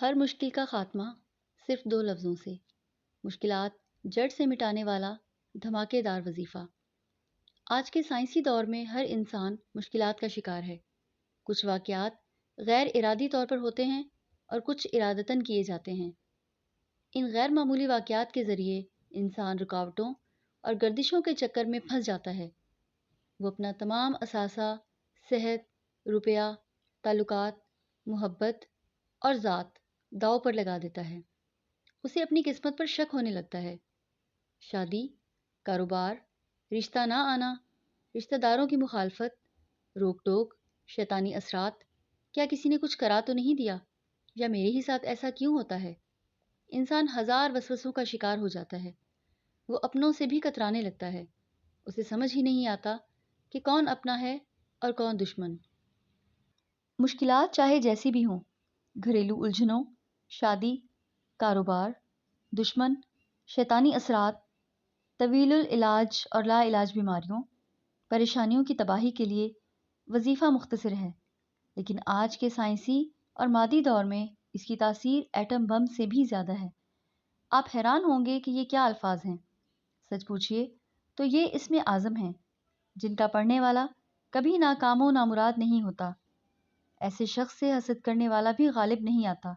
ہر مشکل کا خاتمہ صرف دو لفظوں سے، مشکلات جڑ سے مٹانے والا دھماکے دار وظیفہ۔ آج کے سائنسی دور میں ہر انسان مشکلات کا شکار ہے۔ کچھ واقعات غیر ارادی طور پر ہوتے ہیں اور کچھ ارادتاً کیے جاتے ہیں۔ ان غیر معمولی واقعات کے ذریعے انسان رکاوٹوں اور گردشوں کے چکر میں پھنس جاتا ہے۔ وہ اپنا تمام اثاثہ، صحت، روپیہ، تعلقات، محبت اور ذات داؤ پر لگا دیتا ہے۔ اسے اپنی قسمت پر شک ہونے لگتا ہے۔ شادی، کاروبار، رشتہ نہ آنا، رشتہ داروں کی مخالفت، روک ٹوک، شیطانی اثرات، کیا کسی نے کچھ کرا تو نہیں دیا؟ یا میرے ہی ساتھ ایسا کیوں ہوتا ہے؟ انسان ہزار وسوسوں کا شکار ہو جاتا ہے۔ وہ اپنوں سے بھی کترانے لگتا ہے۔ اسے سمجھ ہی نہیں آتا کہ کون اپنا ہے اور کون دشمن۔ مشکلات چاہے جیسی بھی ہوں، گھریلو الجھنوں، شادی، کاروبار، دشمن، شیطانی اثرات، طویل العلاج اور لا علاج بیماریوں، پریشانیوں کی تباہی کے لیے وظیفہ مختصر ہے، لیکن آج کے سائنسی اور مادی دور میں اس کی تاثیر ایٹم بم سے بھی زیادہ ہے۔ آپ حیران ہوں گے کہ یہ کیا الفاظ ہیں۔ سچ پوچھئے تو یہ اسم اعظم ہیں، جن کا پڑھنے والا کبھی ناکام و نامراد نہیں ہوتا۔ ایسے شخص سے حسد کرنے والا بھی غالب نہیں آتا۔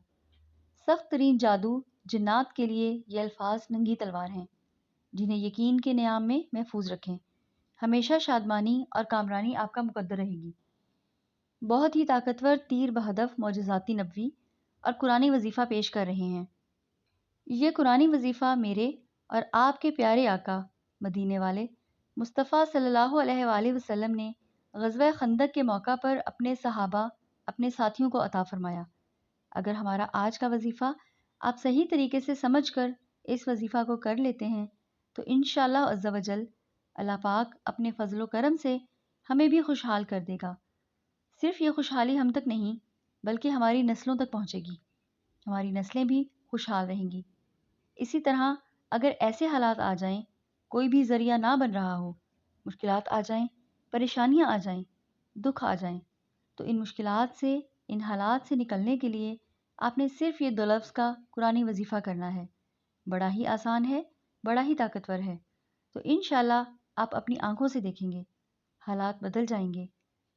سخت ترین جادو جنات کے لیے یہ الفاظ ننگی تلوار ہیں، جنہیں یقین کے نیام میں محفوظ رکھیں۔ ہمیشہ شادمانی اور کامرانی آپ کا مقدر رہے گی۔ بہت ہی طاقتور تیر بہدف معجزاتی نبوی اور قرآنی وظیفہ پیش کر رہے ہیں۔ یہ قرآنی وظیفہ میرے اور آپ کے پیارے آقا مدینے والے مصطفیٰ صلی اللہ علیہ وآلہ وسلم نے غزوہ خندق کے موقع پر اپنے صحابہ، اپنے ساتھیوں کو عطا فرمایا۔ اگر ہمارا آج کا وظیفہ آپ صحیح طریقے سے سمجھ کر اس وظیفہ کو کر لیتے ہیں تو انشاءاللہ عز و جل اللہ پاک اپنے فضل و کرم سے ہمیں بھی خوشحال کر دے گا۔ صرف یہ خوشحالی ہم تک نہیں بلکہ ہماری نسلوں تک پہنچے گی۔ ہماری نسلیں بھی خوشحال رہیں گی۔ اسی طرح اگر ایسے حالات آ جائیں، کوئی بھی ذریعہ نہ بن رہا ہو، مشکلات آ جائیں، پریشانیاں آ جائیں، دکھ آ جائیں، تو ان مشکلات سے، ان حالات سے نکلنے کے لیے آپ نے صرف یہ دو لفظ کا قرآنی وظیفہ کرنا ہے۔ بڑا ہی آسان ہے، بڑا ہی طاقتور ہے۔ تو انشاءاللہ آپ اپنی آنکھوں سے دیکھیں گے، حالات بدل جائیں گے۔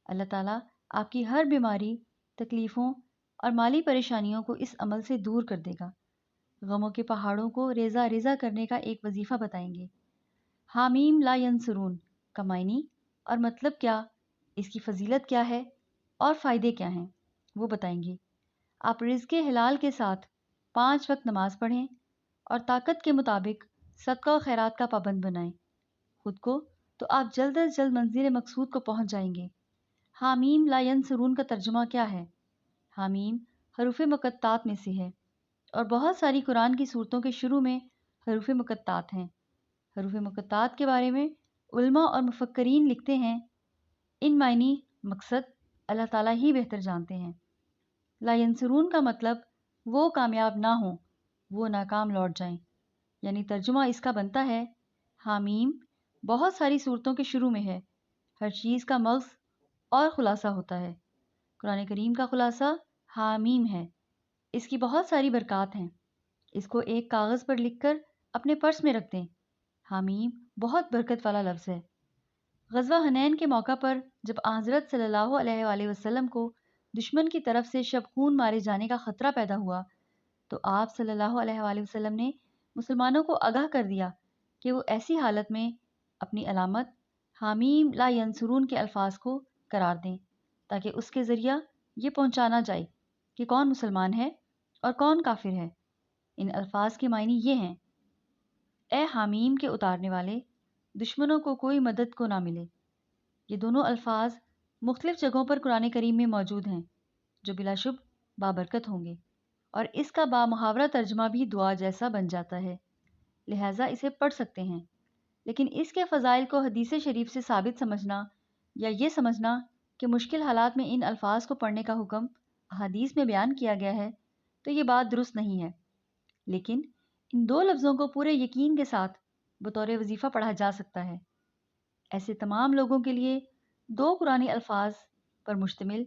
اللہ تعالیٰ آپ کی ہر بیماری، تکلیفوں اور مالی پریشانیوں کو اس عمل سے دور کر دے گا۔ غموں کے پہاڑوں کو ریزہ ریزہ کرنے کا ایک وظیفہ بتائیں گے۔ حامیم لا ینصرون کا معنی اور مطلب کیا، اس کی فضیلت کیا ہے اور فائدے کیا ہیں، وہ بتائیں گے۔ آپ رزق حلال کے ساتھ 5 وقت نماز پڑھیں اور طاقت کے مطابق صدقہ و خیرات کا پابند بنائیں خود کو، تو آپ جلد از جلد منزل مقصود کو پہنچ جائیں گے۔ حامیم لا ینصرون کا ترجمہ کیا ہے؟ حامیم حروف مقطعات میں سے ہے اور بہت ساری قرآن کی صورتوں کے شروع میں حروف مقطعات ہیں۔ حروف مقطعات کے بارے میں علماء اور مفکرین لکھتے ہیں، ان معنی مقصد اللہ تعالیٰ ہی بہتر جانتے ہیں۔ لا ینصرون کا مطلب وہ کامیاب نہ ہوں، وہ ناکام لوٹ جائیں، یعنی ترجمہ اس کا بنتا ہے، حامیم بہت ساری صورتوں کے شروع میں ہے، ہر چیز کا مغز اور خلاصہ ہوتا ہے۔ قرآن کریم کا خلاصہ حامیم ہے۔ اس کی بہت ساری برکات ہیں۔ اس کو ایک کاغذ پر لکھ کر اپنے پرس میں رکھ دیں۔ حامیم بہت برکت والا لفظ ہے۔ غزوہ حنین کے موقع پر جب حضرت صلی اللہ علیہ وآلہ وسلم کو دشمن کی طرف سے شب خون مارے جانے کا خطرہ پیدا ہوا تو آپ صلی اللہ علیہ وآلہ وسلم نے مسلمانوں کو آگاہ کر دیا کہ وہ ایسی حالت میں اپنی علامت حامیم لا ینصرون کے الفاظ کو قرار دیں تاکہ اس کے ذریعہ یہ پہنچانا جائے کہ کون مسلمان ہے اور کون کافر ہے۔ ان الفاظ کے معنی یہ ہیں، اے حامیم کے اتارنے والے، دشمنوں کو کوئی مدد کو نہ ملے۔ یہ دونوں الفاظ مختلف جگہوں پر قرآن کریم میں موجود ہیں جو بلا شبہ بابرکت ہوں گے، اور اس کا بامحاورہ ترجمہ بھی دعا جیسا بن جاتا ہے، لہٰذا اسے پڑھ سکتے ہیں۔ لیکن اس کے فضائل کو حدیث شریف سے ثابت سمجھنا یا یہ سمجھنا کہ مشکل حالات میں ان الفاظ کو پڑھنے کا حکم احادیث میں بیان کیا گیا ہے تو یہ بات درست نہیں ہے۔ لیکن ان دو لفظوں کو پورے یقین کے ساتھ بطور وظیفہ پڑھا جا سکتا ہے۔ ایسے تمام لوگوں کے لیے دو قرآنی الفاظ پر مشتمل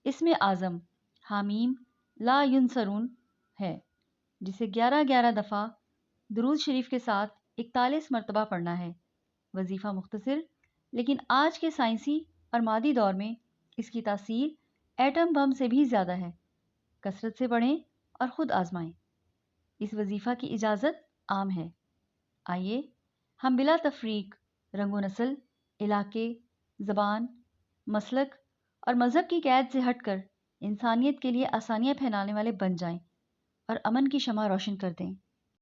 اسم اعظم حامیم لا ینصرون ہے جسے 11 دفعہ درود شریف کے ساتھ 41 مرتبہ پڑھنا ہے۔ وظیفہ مختصر، لیکن آج کے سائنسی اور مادی دور میں اس کی تاثیر ایٹم بم سے بھی زیادہ ہے۔ کثرت سے پڑھیں اور خود آزمائیں۔ اس وظیفہ کی اجازت عام ہے۔ آئیے ہم بلا تفریق رنگ و نسل، علاقے، زبان، مسلک اور مذہب کی قید سے ہٹ کر انسانیت کے لیے آسانیاں پھیلانے والے بن جائیں اور امن کی شمع روشن کر دیں۔